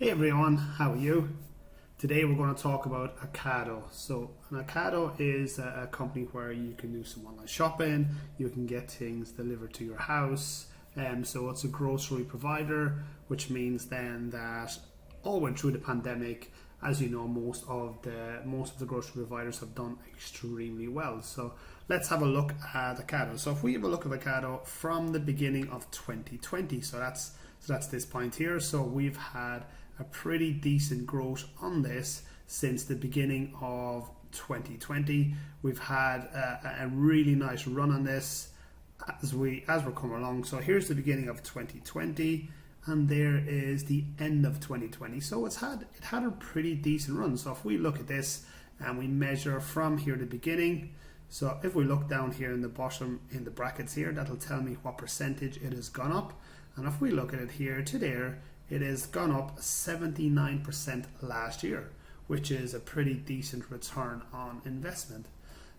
Hey everyone, how are you? Today we're going to talk about Ocado. So an Ocado is a company where you can do some online shopping, you can get things delivered to your house. So it's a grocery provider, which means then that all went through the pandemic, as you know, most of the grocery providers have done extremely well. So let's have a look at Ocado. So if we have a look at Ocado from the beginning of 2020, so that's this point here. So we've had a pretty decent growth on this since the beginning of 2020. We've had a really nice run on this as we're coming along. So here's the beginning of 2020, and there is the end of 2020. So it had a pretty decent run. So if we look at this and we measure from here to the beginning, so if we look down here in the bottom in the brackets here, that'll tell me what percentage it has gone up. And if we look at it here to there, it has gone up 79% last year, which is a pretty decent return on investment.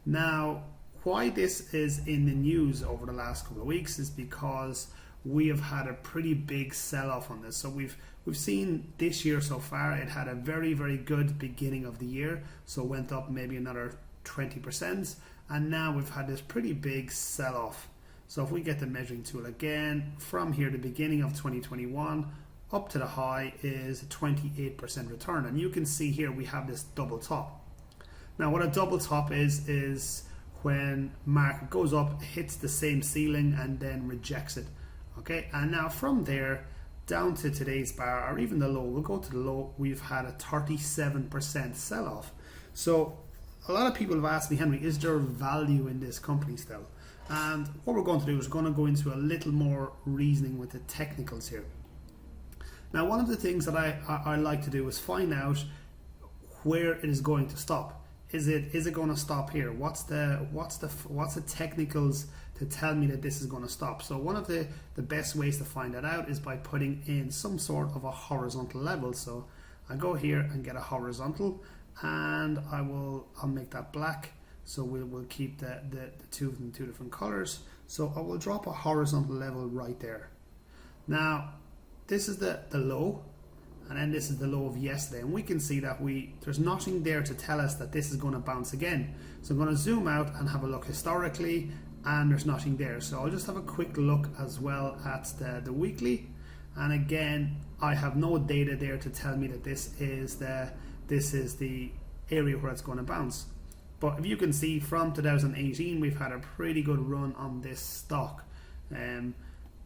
Now, why this is in the news over the last couple of weeks is because we have had a pretty big sell-off on this. So we've seen this year so far, it had a very, very good beginning of the year. So it went up maybe another 20%. And now we've had this pretty big sell-off. So if we get the measuring tool again, from here, the beginning of 2021, up to the high is a 28% return. And you can see here we have this double top. Now what a double top is when market goes up, hits the same ceiling and then rejects it. Okay, and now from there down to today's bar, or even the low, we'll go to the low, we've had a 37% sell-off. So a lot of people have asked me, Henry, is there value in this company still? And what we're going to do is we're going to go into a little more reasoning with the technicals here. Now, one of the things that I like to do is find out where it is going to stop. Is it going to stop here? What's the technicals to tell me that this is going to stop? So one of the best ways to find that out is by putting in some sort of a horizontal level. So I go here and get a horizontal, and I'll make that black. So we'll keep the two of them two different colors. So I will drop a horizontal level right there. Now, this is the low, and then this is the low of yesterday, and we can see that there's nothing there to tell us that this is going to bounce again. So I'm going to zoom out and have a look historically, and there's nothing there. So I'll just have a quick look as well at the weekly, and again I have no data there to tell me that this is the area where it's going to bounce. But if you can see, from 2018 we've had a pretty good run on this stock.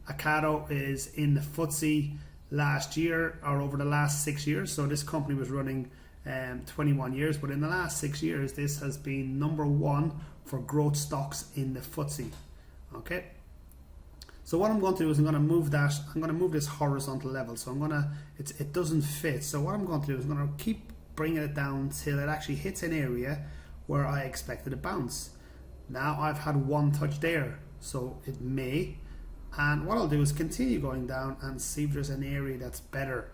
Ocado is in the FTSE last year, or over the last 6 years. So this company was running 21 years, but in the last 6 years this has been number one for growth stocks in the FTSE. Okay, so what I'm going to do is I'm going to move this horizontal level. So it doesn't fit. So what I'm going to do is I'm going to keep bringing it down till it actually hits an area where I expected to bounce. Now I've had one touch there, so it may. And what I'll do is continue going down and see if there's an area that's better.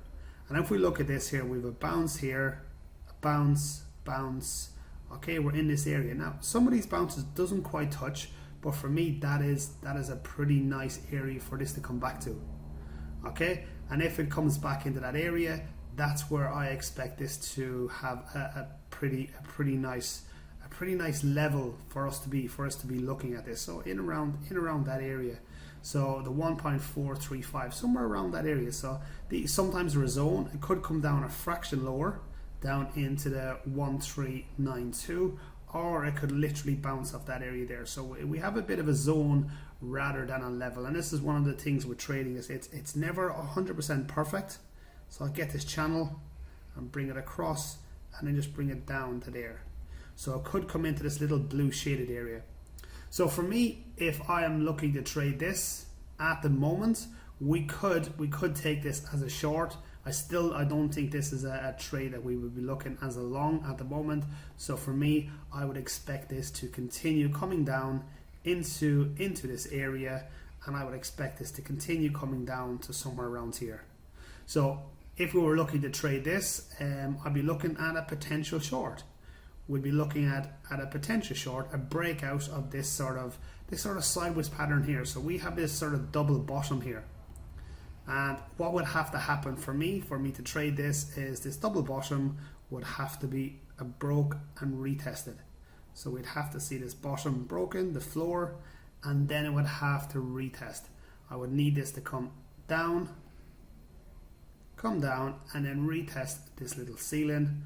And if we look at this here, we have a bounce here, a bounce, bounce. Okay, we're in this area. Now, some of these bounces doesn't quite touch, but for me, that is a pretty nice area for this to come back to. Okay, and if it comes back into that area, that's where I expect this to have a pretty nice level for us to be looking at this. So in around that area. So the 1.435, somewhere around that area. So sometimes there's a zone, it could come down a fraction lower, down into the 1392, or it could literally bounce off that area there. So we have a bit of a zone rather than a level. And this is one of the things with trading, is it's never 100% perfect. So I'll get this channel and bring it across, and then just bring it down to there. So it could come into this little blue shaded area. So for me, if I am looking to trade this at the moment, we could take this as a short. I don't think this is a trade that we would be looking as a long at the moment. So for me, I would expect this to continue coming down into this area, and I would expect this to continue coming down to somewhere around here. So if we were looking to trade this, I'd be looking at a potential short. We'd be looking at a potential short, a breakout of this sort of sideways pattern here. So we have this sort of double bottom here, And what would have to happen for me to trade this is this double bottom would have to be broke and retested. So we'd have to see this bottom broken, the floor, and then it would have to retest. I would need this to come down, and then retest this little ceiling,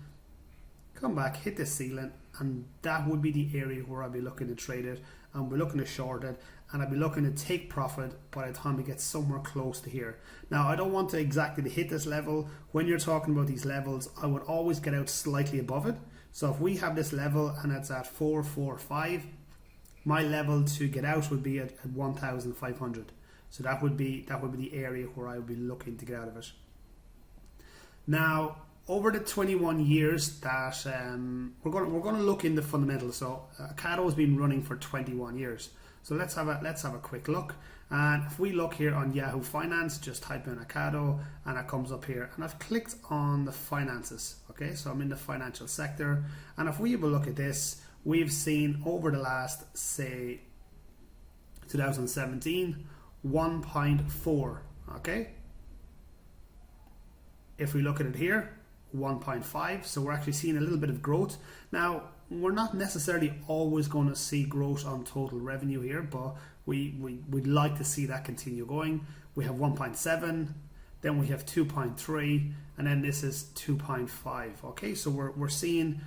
come back, hit the ceiling, and that would be the area where I'd be looking to trade it, and we're looking to short it, and I'd be looking to take profit by the time it gets somewhere close to here. Now, I don't want to exactly hit this level. When you're talking about these levels, I would always get out slightly above it. So if we have this level and it's at 445, my level to get out would be at 1,500. So that would be the area where I would be looking to get out of it. Now, over the 21 years that we're going to look in the fundamentals. So Ocado has been running for 21 years. So let's have a quick look. And if we look here on Yahoo Finance, just type in Ocado and it comes up here. And I've clicked on the finances. Okay, so I'm in the financial sector. And if we have a look at this, we've seen over the last, say, 2017, 1.4. Okay. If we look at it here, 1.5, so we're actually seeing a little bit of growth. Now, we're not necessarily always going to see growth on total revenue here, but we'd like to see that continue going. We have 1.7, then we have 2.3, and then this is 2.5. Okay, so we're seeing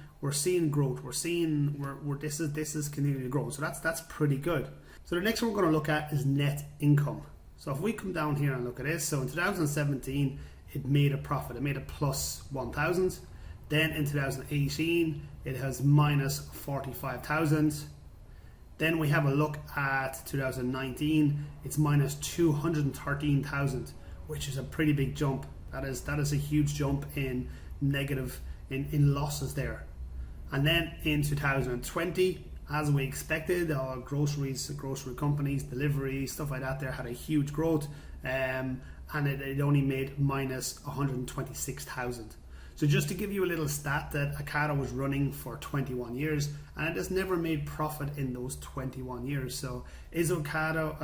growth. This is continuing to grow. So that's pretty good. So the next one we're going to look at is net income. So if we come down here and look at this, so in 2017 it made a profit. It made a plus 1,000. Then in 2018 it has minus 45,000. Then we have a look at 2019. It's minus 213,000, which is a pretty big jump. That is a huge jump in negative in losses there. And then in 2020, as we expected, grocery companies, delivery, stuff like that, there had a huge growth, and it only made minus 126,000. So just to give you a little stat, that Ocado was running for 21 years and it has never made profit in those 21 years. So is Ocado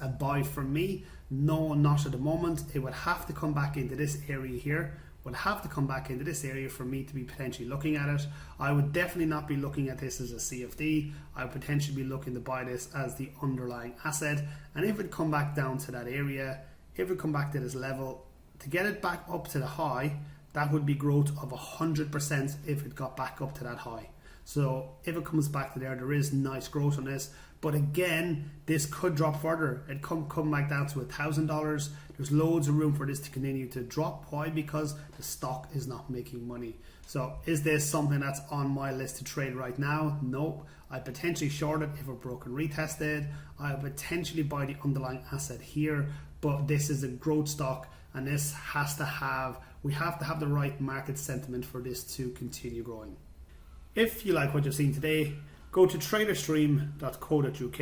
a buy from me? No, not at the moment. It would have to come back into this area here. Would have to come back into this area for me to be potentially looking at it. I would definitely not be looking at this as a CFD. I would potentially be looking to buy this as the underlying asset. And if it come back down to that area, if it come back to this level, to get it back up to the high, that would be growth of 100% if it got back up to that high. So if it comes back to there is nice growth on this. But again, this could drop further. It could come back down to $1,000. There's loads of room for this to continue to drop. Why? Because the stock is not making money. So is this something that's on my list to trade right now? No. I potentially short it if it broke and retested. I potentially buy the underlying asset here. But this is a growth stock, and this we have to have the right market sentiment for this to continue growing. If you like what you've seen today, go to traderstream.co.uk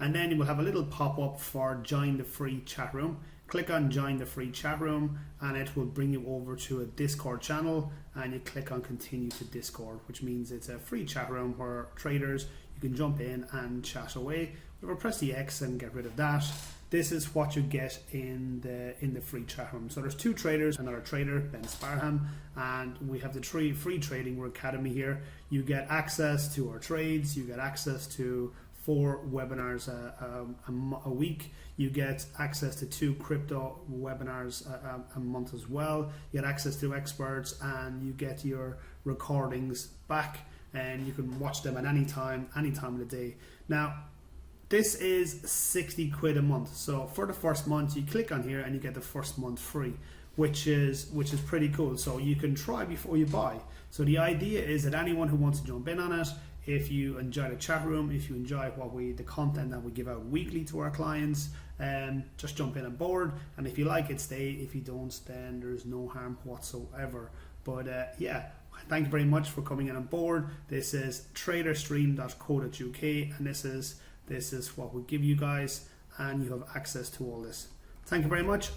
and then you will have a little pop-up for join the free chat room. Click on join the free chat room and it will bring you over to a Discord channel, and you click on continue to Discord, which means it's a free chat room where traders, you can jump in and chat away. If I press the X and get rid of that, this is what you get in the free chat room. So there's two traders, another trader, Ben Sparham, and we have the free trading academy here. You get access to our trades, you get access to 4 webinars a week, you get access to 2 crypto webinars a month as well, you get access to experts, and you get your recordings back and you can watch them at any time of the day. Now, this is 60 quid a month. So for the first month, you click on here and you get the first month free, which is pretty cool. So you can try before you buy. So the idea is that anyone who wants to jump in on it, if you enjoy the chat room, if you enjoy the content that we give out weekly to our clients, just jump in on board. And if you like it, stay. If you don't, then there's no harm whatsoever. But yeah, thank you very much for coming in on board. This is traderstream.co.uk, and this is what we give you guys, and you have access to all this. Thank you very much.